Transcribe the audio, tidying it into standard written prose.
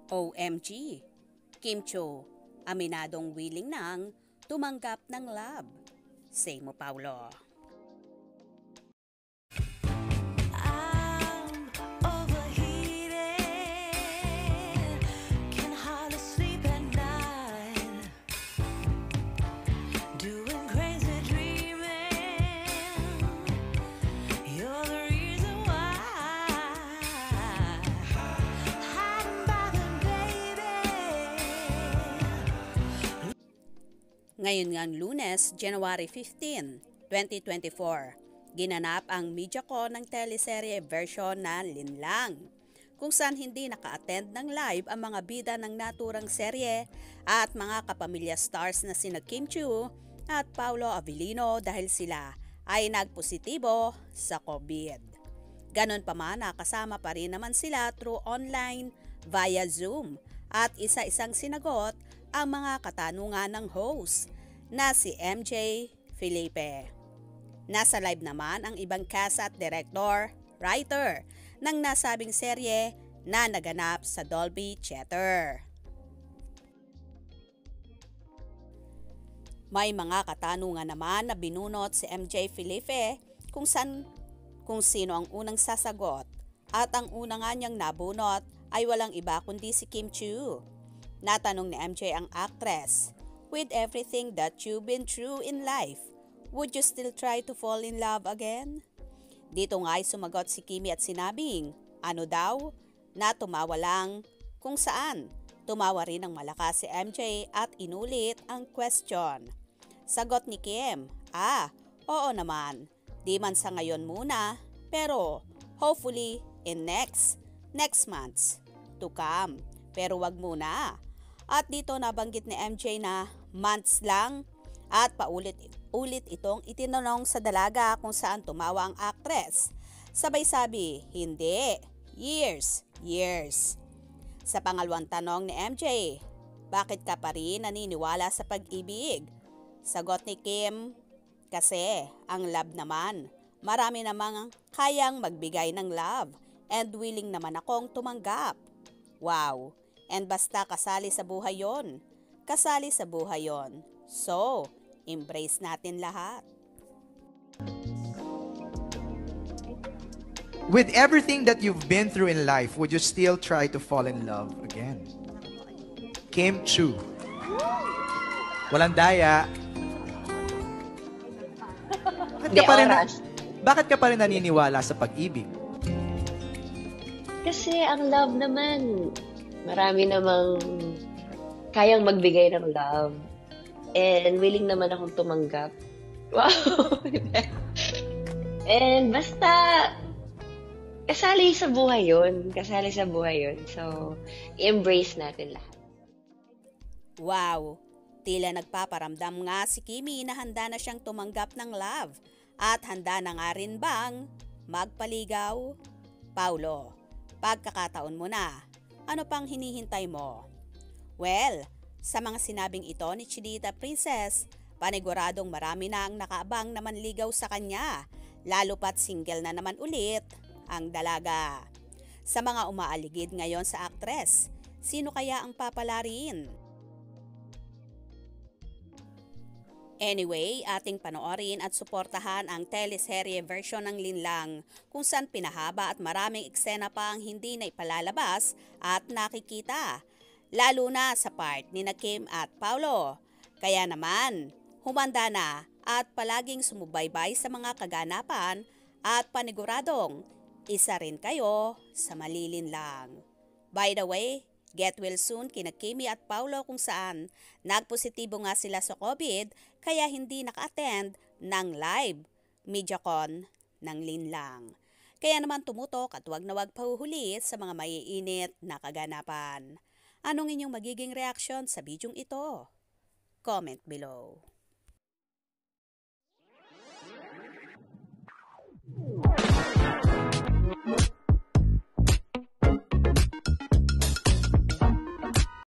OMG, Kim Cho, aminadong willing nang tumanggap ng love. Say mo, Paulo. Ngayon ngang Lunes, January 15, 2024, ginanap ang MediaCon ng teleserye version na Linlang, kung saan hindi naka-attend ng live ang mga bida ng naturang serye at mga kapamilya stars na sina Kim Chiu at Paolo Avellino dahil sila ay nagpositibo sa COVID. Ganon pa man, nakasama pa rin naman sila through online via Zoom at isa-isang sinagot ang mga katanungan ng host na si MJ Felipe. Nasa live naman ang ibang cast at director, writer ng nasabing serye na naganap sa Dolby Theater. May mga katanungan naman na binunot si MJ Felipe kung sino ang unang sasagot at ang una nga niyang nabunot ay walang iba kundi si Kim Chiu. Natanong ni MJ ang actress, "With everything that you've been through in life, would you still try to fall in love again?" Dito nga ay sumagot si Kimi at sinabing, ano daw, na tumawa lang kung saan. Tumawa rin ng malakas si MJ at inulit ang question. Sagot ni Kim, oo naman, di man sa ngayon muna, pero hopefully in next months to come, pero wag muna. At dito nabanggit ni MJ na months lang at paulit-ulit itong itinanong sa dalaga kung saan tumawa ang actress. Sabay sabi, hindi, years. Sa pangalawang tanong ni MJ, bakit ka pa rin naniniwala sa pag-ibig? Sagot ni Kim, kasi ang love naman, marami namang kayang magbigay ng love and willing naman akong tumanggap. Wow! And basta kasali sa buhay yon. So, embrace natin lahat. With everything that you've been through in life, would you still try to fall in love again? Kim Chiu. Walang daya. Bakit ka pa rin naniniwala sa pag-ibig? Kasi ang love naman, marami namang kayang magbigay ng love. And willing naman akong tumanggap. Wow! And basta, kasali sa buhay yun. So, i-embrace natin lahat. Wow! Tila nagpaparamdam nga si Kimi na handa na siyang tumanggap ng love. At handa na nga rin bang magpaligaw? Paulo, pagkakataon mo na. Ano pang hinihintay mo? Well, sa mga sinabing ito ni Chinita Princess, paniguradong marami na ang nakaabang na manligaw sa kanya, lalo pat single na naman ulit ang dalaga. Sa mga umaaligid ngayon sa aktres, sino kaya ang papalarin? Anyway, ating panoorin at suportahan ang teleserye version ng Linlang kung saan pinahaba at maraming eksena pa ang hindi na ipalalabas at nakikita, lalo na sa part ni Kim at Paolo. Kaya naman, humanda na at palaging sumubaybay sa mga kaganapan at paniguradong isa rin kayo sa Malilinlang. By the way, get well soon kina Kimi at Paolo kung saan nagpositibo nga sila sa COVID kaya hindi naka-attend ng live MediaCon ng Linlang. Kaya naman tumutok at wag na wag pahuhuli sa mga maiinit na kaganapan. Anong inyong magiging reaksyon sa bidyong ito? Comment below.